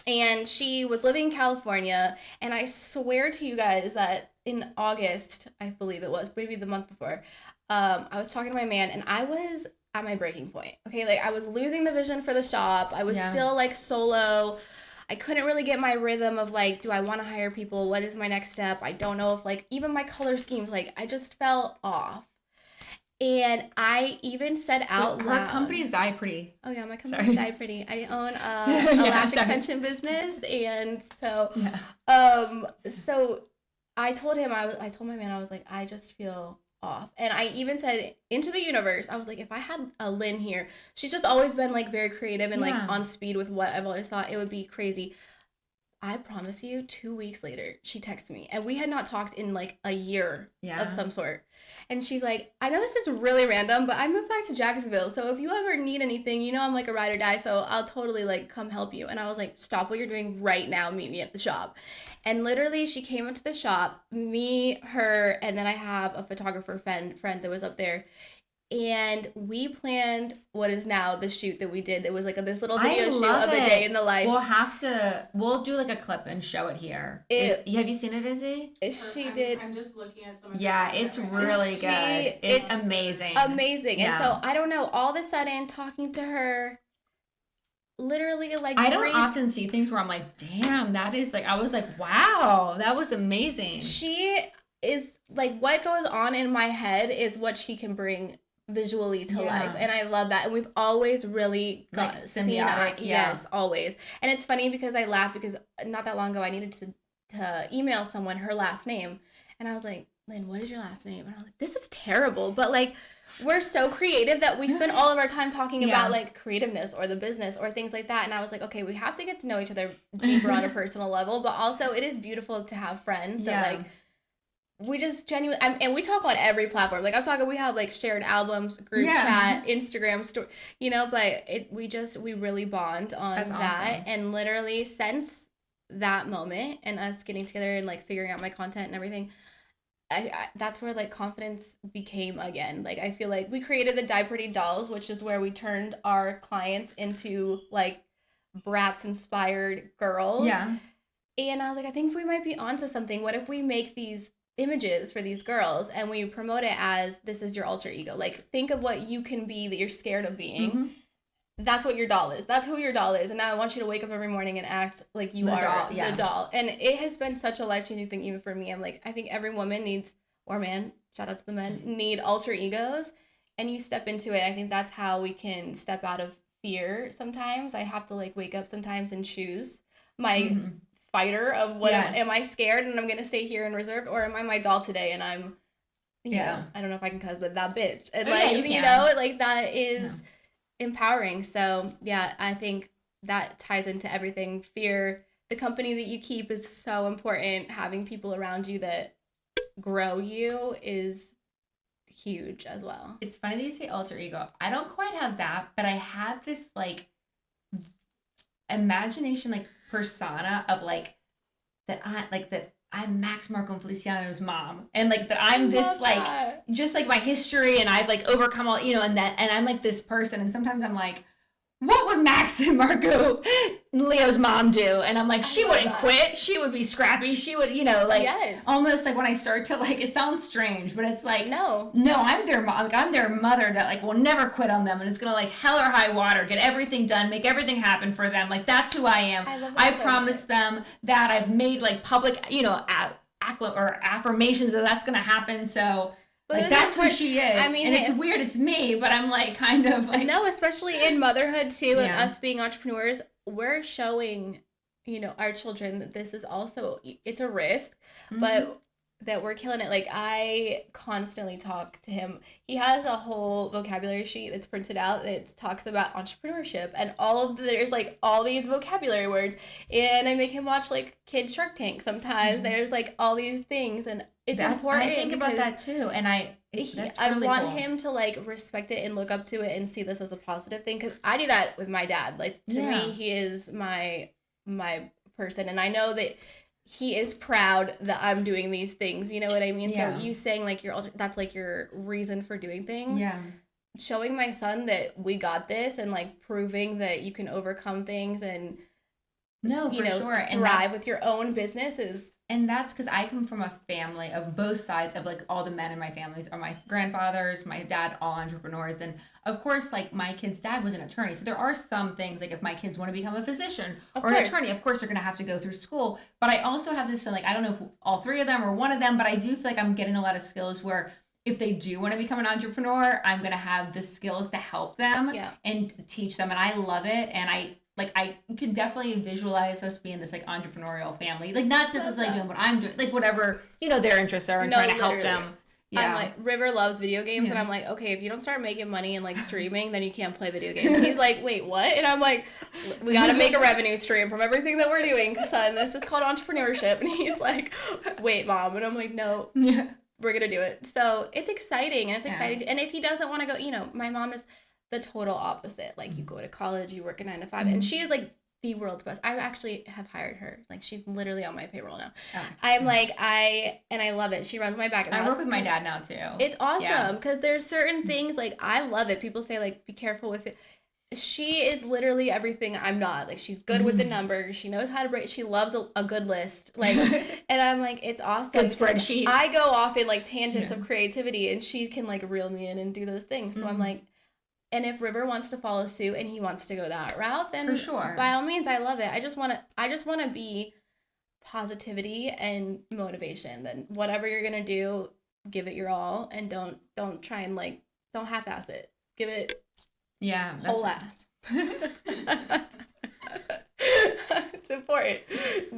And she was living in California, and I swear to you guys that in August, I believe it was, maybe the month before, I was talking to my man, and I was at my breaking point. Okay, like I was losing the vision for the shop. I was still like solo. I couldn't really get my rhythm of like, do I want to hire people? What is my next step? I don't know if like even my color schemes, like I just felt off. And I even said out Her loud, company's die pretty. oh yeah, my company's Sorry. Die Pretty. I own a Yeah, lash sorry. extension business, and so Yeah. so I told him I told my man I was like I just feel off, and I even said into the universe I was like if I had a Lynn here, she's just always been like very creative and like Yeah. on speed with what I've always thought it would be crazy. I promise you, 2 weeks later, she texted me, and we had not talked in like a year Yeah. of some sort. And she's like, I know this is really random, but I moved back to Jacksonville. So if you ever need anything, you know I'm like a ride or die. So I'll totally like come help you. And I was like, stop what you're doing right now. Meet me at the shop. And literally, she came into the shop, me, her, and then I have a photographer friend that was up there, and we planned what is now the shoot that we did. It was like this little I video shoot love of a it. day in the life. We'll do like a clip and show it here. Have you seen it, Izzy? She did. I'm just looking at some of Yeah, her it's pictures right now. really good. It's it's amazing. Amazing. Yeah. And so I don't know, all of a sudden talking to her, literally like I don't often see things where I'm like, damn, that is like, I was like, wow, that was amazing. she is like what goes on in my head is what she can bring visually to Yeah. life, and I love that. And we've always really Like seen symbiotic, yeah. yes, always. And it's funny because I laugh because not that long ago I needed to email someone her last name, and I was like, Lynn, what is your last name? And I was like, this is terrible, but like we're so creative that we spend all of our time talking Yeah. about like creativeness or the business or things like that. And I was like, okay, we have to get to know each other deeper on a personal level, but also it is beautiful to have friends that like we just genuinely, and we talk on every platform. Like I'm talking, we have like shared albums, group chat, Instagram story, you know. But we really bond on That's that, awesome. and literally since that moment and us getting together and like figuring out my content and everything, I that's where like confidence became again. Like I feel like we created the Die Pretty dolls, which is where we turned our clients into like Bratz inspired girls. Yeah. And I was like, I think we might be onto something. What if we make these images for these girls and we promote it as this is your alter ego? Like think of what you can be that you're scared of being. Mm-hmm. That's what your doll is. That's who your doll is. And now I want you to wake up every morning and act like you are the doll. And it has been such a life-changing thing even for me. I'm like, I think every woman needs, or man, shout out to the men, need alter egos. And you step into it. I think that's how we can step out of fear sometimes. I have to like wake up sometimes and choose my fighter of what am I scared and I'm going to stay here and reserved, or am I my doll today and I'm, you know, I don't know if I can cuss, but that bitch. And you know, like that is empowering. So yeah, I think that ties into everything. Fear, the company that you keep is so important. Having people around you that grow you is huge as well. It's funny that you say alter ego. I don't quite have that, but I had this like imagination, like persona of like that I'm Max Marco and Feliciano's mom, and like that I'm this like just like my history, and I've like overcome all, you know, and I'm like this person, and sometimes I'm like, what would Max and Marco, Leo's mom, do? And I'm like, she wouldn't quit. She would be scrappy. She would, you know, like almost like when I start to like, it sounds strange, but it's like, no, I'm their mom. Like, I'm their mother that like will never quit on them. And it's going to like hell or high water, get everything done, make everything happen for them. Like, that's who I am. I promised them that. I've made like public, you know, or affirmations that that's going to happen. So like that's who she is. I mean, and it's weird. It's me, but I'm like kind of like, no, especially in motherhood too, and us being entrepreneurs, we're showing, you know, our children that this is also, it's a risk, but that we're killing it. Like I constantly talk to him. He has a whole vocabulary sheet that's printed out that talks about entrepreneurship and there's like all these vocabulary words, and I make him watch like Kid Shark Tank sometimes. There's like all these things, and it's important. I think about that too, and I want him to like respect it and look up to it and see this as a positive thing, because I do that with my dad. Like to me, he is my person, and I know that he is proud that I'm doing these things. You know what I mean? So you saying like that's like your reason for doing things. Yeah. Showing my son that we got this, and like proving that you can overcome things and thrive with your own business is. And that's because I come from a family of both sides of like all the men in my families are my grandfathers, my dad, all entrepreneurs. And of course, like my kid's dad was an attorney. So there are some things like if my kids want to become a physician or an attorney, of course they're going to have to go through school. But I also have this, like, I don't know if all three of them or one of them, but I do feel like I'm getting a lot of skills where if they do want to become an entrepreneur, I'm going to have the skills to help them Yeah. and teach them. And I love it. And I can definitely visualize us being this like entrepreneurial family. Like not just Love like that. doing what I'm doing, like whatever, their interests are and No, trying to help literally. them. I'm Yeah. like, River loves video games, and Yeah. I'm like, okay, if you don't start making money and like streaming, then you can't play video games. He's like, wait, what? And I'm like, we gotta make a revenue stream from everything that we're doing, son. This is called entrepreneurship. And he's like, wait, mom. And I'm like, no, Yeah. we're gonna do it. So it's exciting, and it's Yeah. exciting. And if he doesn't want to go, my mom is the total opposite. Like, you go to college, you work a 9 to 5, and she is like the world's best. I actually have hired her. Like, she's literally on my payroll now. Oh. I'm like, I love it. She runs my back of the house. I work with my dad now too. It's awesome Yeah. because there's certain things, like, I love it. People say, like, be careful with it. She is literally everything I'm not. Like, she's good with the numbers. She knows how to break. She loves a good list. Like, and I'm like, it's awesome. Good spreadsheet. I go off in like tangents Yeah. of creativity, and she can like reel me in and do those things. So I'm like, and if River wants to follow suit and he wants to go that route, then For sure. by all means, I love it. I just want to be positivity and motivation. Then whatever you're gonna do, give it your all, and don't try and like, don't half-ass it. Give it Yeah. whole ass. It's important.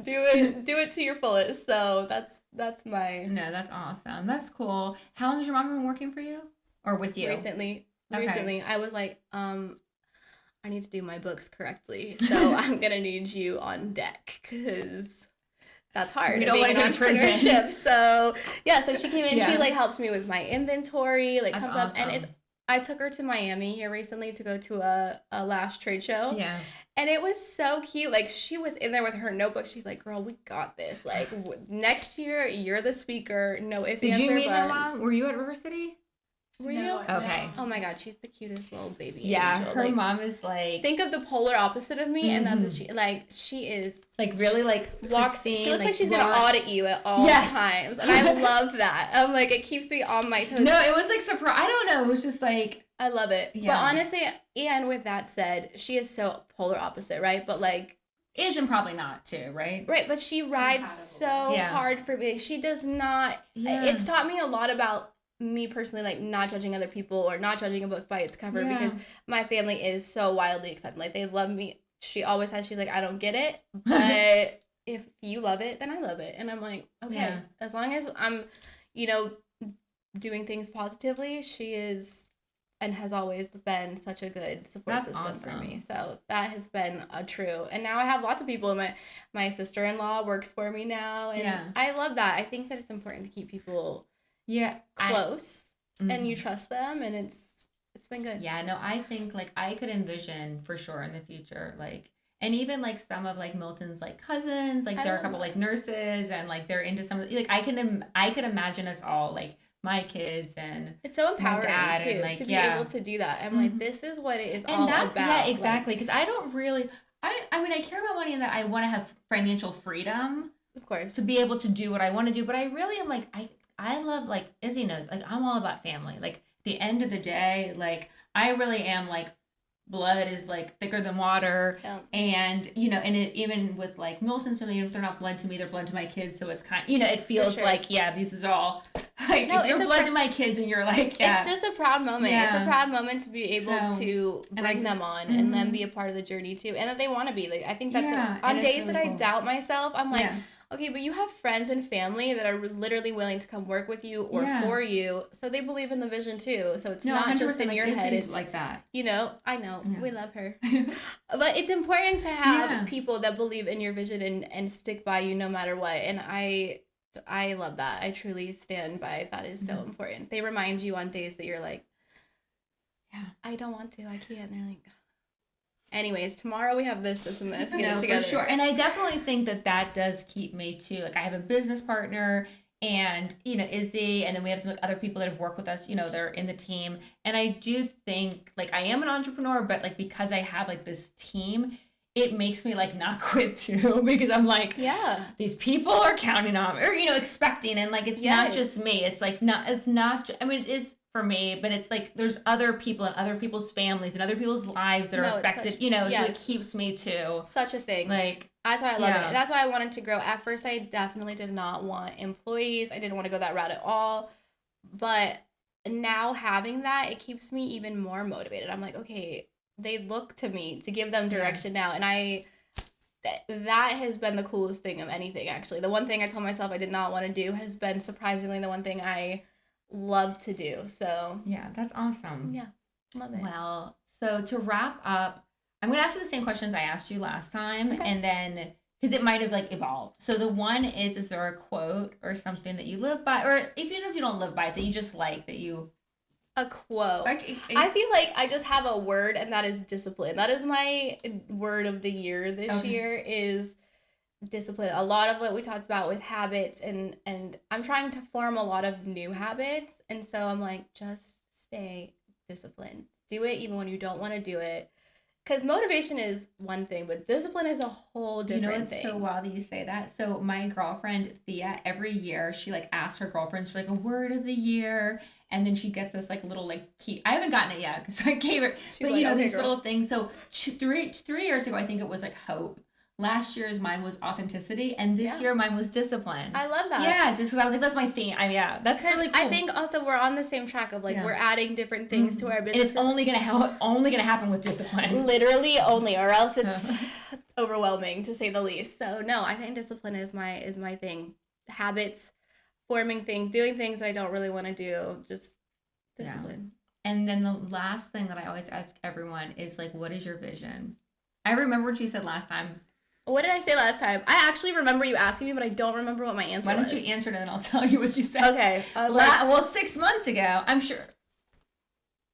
Do it to your fullest. So that's my No, that's awesome. That's cool. How long has your mom been working for you or with you? recently. Okay. Recently, I was like, I need to do my books correctly, so I'm gonna need you on deck because that's hard. We don't being wanna in go to prison. entrepreneurship. So yeah, so she came in. Yeah. She like helps me with my inventory. Like That's comes up, and awesome. I took her to Miami here recently to go to a Lash trade show. Yeah. And it was so cute. Like, she was in there with her notebook. She's like, girl, we got this. Like, next year, you're the speaker. No ifs, Did ands, you or meet her buts. mom? Were you at River City? Were you? No, Okay. Oh my God, she's the cutest little baby Yeah, angel. her Like, mom is like think of the polar opposite of me, and that's what she is. really like Walks. pristine, She looks like she's gonna blonde. audit you at all Yes. times, and I love that. I'm like, it keeps me on my toes. No, it was like surprise. I don't know. It was just like I love it. Yeah. But honestly, and with that said, she is so polar opposite, right? But like, is and probably not too, right? right, but she rides so Yeah. hard for me. She does not. Yeah. It's taught me a lot about me personally, like not judging other people or not judging a book by its cover, Yeah. because my family is so wildly accepting. Like, they love me. She always says, she's like, I don't get it, but if you love it, then I love it. And I'm like, okay, Yeah. as long as I'm, doing things positively, she is and has always been such a good support That's system for me. awesome. So that has been a true. And now I have lots of people in my sister-in-law works for me now, and Yeah. I love that. I think that it's important to keep people Yeah. close and Mhm. you trust them, and it's been good. Yeah, no, I think like I could envision for sure in the future, like, and even like some of like Milton's like cousins, like I there are a love couple that. like nurses and like they're into some of like I could imagine us all like my kids and It's so empowering dad too and, like, to be yeah. able to do that. I'm like, this is what it is all and that's about. yeah, Like, exactly, because I don't really I mean I care about money in that I want to have financial freedom of course. to be able to do what I want to do, but I really am like I love, like Izzy knows, like I'm all about family. Like at the end of the day, like I really am like blood is like thicker than water. Yeah. And and it even with like Milton's family, even if they're not blood to me, they're blood to my kids. So it's kind it feels sure. like, yeah, this is all like No, if you're it's a blood to my kids and you're like, yeah. It's just a proud moment. It's a Yeah. proud moment to be able So, to and I bring them just- on and then Mhm. be a part of the journey too, and that they want to be. Like, I think that's Yeah, on and it's days really that I cool. doubt myself. I'm like, Yeah. okay, but you have friends and family that are literally willing to come work with you or Yeah. for you, so they believe in the vision too. So it's No, not 100%, just in like, your head. Izzy's It's like that. I know Yeah. we love her, but it's important to have Yeah. people that believe in your vision and stick by you no matter what. And I love that. I truly stand by that. Is so Mhm. important. They remind you on days that you're like, Yeah. I don't want to, I can't. And they're like, anyways, tomorrow we have this, and this. Get it No, for together. sure. And I definitely think that does keep me too. Like I have a business partner and, Izzy, and then we have some like, other people that have worked with us, they're in the team. And I do think like I am an entrepreneur, but like because I have like this team, it makes me like not quit too because I'm like, Yeah. these people are counting on or, expecting. And like, it's not Yes. just me. It's not, I mean, it is for me, but it's like there's other people and other people's families and other people's lives that No, are it's affected, such- so it yes. keeps me too. Such a thing. Like, That's why I love Yeah. it. That's why I wanted to grow. At first, I definitely did not want employees. I didn't want to go that route at all. But now having that, it keeps me even more motivated. I'm like, okay, they look to me to give them direction now. And that has been the coolest thing of anything, actually. The one thing I told myself I did not want to do has been surprisingly the one thing I love to do. So, Yeah, that's awesome. yeah, love it. Well, so to wrap up, I'm going to ask you the same questions I asked you last time, Okay. and then because it might have like evolved. So the one is there a quote or something that you live by, or even if you don't live by it, that you just like that you A quote. like? I feel like I just have a word, and that is discipline. That is my word of the year this year is discipline. A lot of what we talked about with habits, and I'm trying to form a lot of new habits, and so I'm like, just stay disciplined. Do it even when you don't want to do it. Because motivation is one thing, but discipline is a whole different It's thing. so wild that you say that. So my girlfriend Thea, every year she like asks her girlfriends for like a word of the year, and then she gets us like a little like key. I haven't gotten it yet because I gave her, She's but like, you know okay, these girl. little things. So 3 years ago, I think it was like hope. Last year's mine was authenticity, and this year mine was discipline. I love that. Yeah, just because I was like, that's my theme. Yeah, that's really cool. I think also we're on the same track of like we're adding different things to our business. And it's only gonna happen with discipline. Literally only, or else it's overwhelming to say the least. So no, I think discipline is my thing. Habits, forming things, doing things I don't really want to do, just discipline. Yeah. And then the last thing that I always ask everyone is like, what is your vision? I remember what you said last time. What did I say last time? I actually remember you asking me, but I don't remember what my answer was. Why don't you answer it and then I'll tell you what you said. Okay. Well, 6 months ago, I'm sure.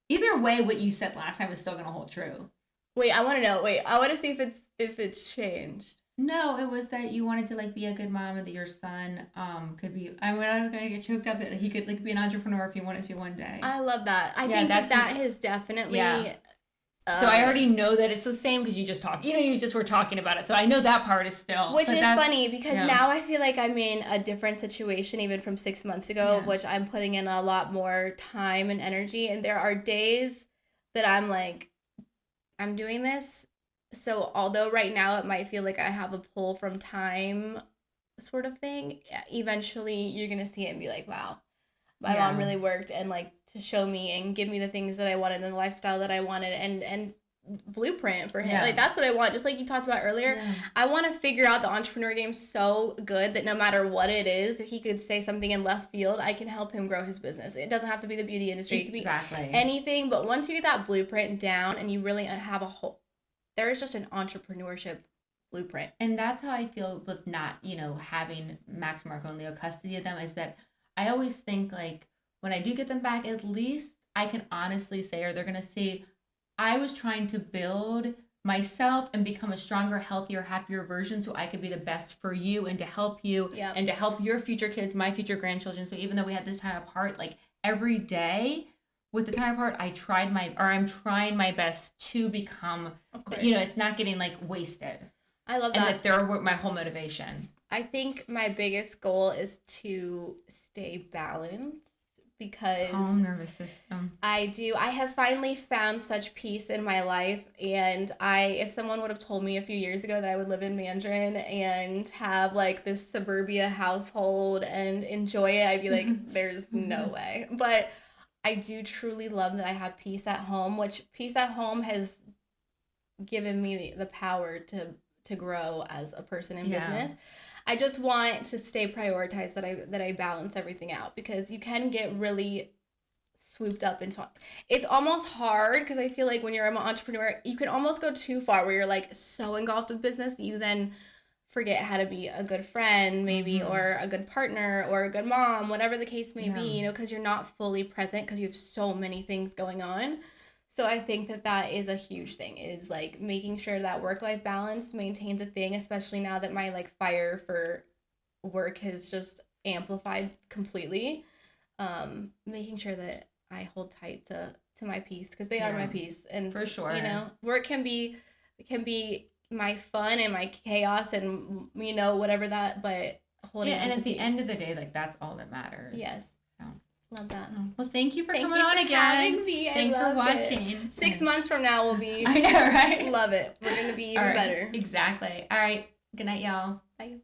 Either way, what you said last time is still going to hold true. Wait, I want to know. Wait, I want to see if it's changed. No, it was that you wanted to like be a good mom and that your son could be. I'm not going to get choked up that he could like be an entrepreneur if he wanted to one day. I love that. I think that has definitely. Yeah. So I already know that it's the same because you just talked. You just were talking about it. So I know that part is still. Which is funny because now I feel like I'm in a different situation even from 6 months ago, which I'm putting in a lot more time and energy. And there are days that I'm like, I'm doing this. So although right now it might feel like I have a pull from time sort of thing, eventually you're going to see it and be like, wow, my mom really worked and like to show me and give me the things that I wanted and the lifestyle that I wanted and blueprint for him. Like that's what I want. Just like you talked about earlier, I want to figure out the entrepreneur game so good that no matter what it is, if he could say something in left field, I can help him grow his business. It doesn't have to be the beauty industry. It could be anything. But once you get that blueprint down and you really have there is just an entrepreneurship blueprint. And that's how I feel with not, having Max, Marco, and Leo custody of them is that I always think like when I do get them back, at least I can honestly say, or they're going to see, I was trying to build myself and become a stronger, healthier, happier version so I could be the best for you and to help you and to help your future kids, my future grandchildren. So even though we had this time apart, like every day with the time apart, I'm trying my best to become, it's not getting like wasted. I love that. And like they're my whole motivation. I think my biggest goal is to stay balanced because calm nervous system. I have finally found such peace in my life, and if someone would have told me a few years ago that I would live in Mandarin and have like this suburbia household and enjoy it, I'd be like, there's no way. But I do truly love that I have peace at home, which peace at home has given me the power to grow as a person in business. I just want to stay prioritized that I balance everything out because you can get really swooped up into it's almost hard because I feel like when you're an entrepreneur, you can almost go too far where you're like so engulfed with business that you then forget how to be a good friend maybe or a good partner or a good mom, whatever the case may be, because you're not fully present because you have so many things going on. So I think that is a huge thing is like making sure that work-life balance maintains a thing, especially now that my like fire for work has just amplified completely. Making sure that I hold tight to my peace because they are my peace. And for sure, work can be my fun and my chaos and whatever that, but holding and at the end of the day, like that's all that matters. Yes. Love that. Well, thank you for coming on again. Having me. Thanks for watching. 6 months from now we'll be. I know, right? Love it. We're gonna be even better. Exactly. All right. Good night, y'all. Bye.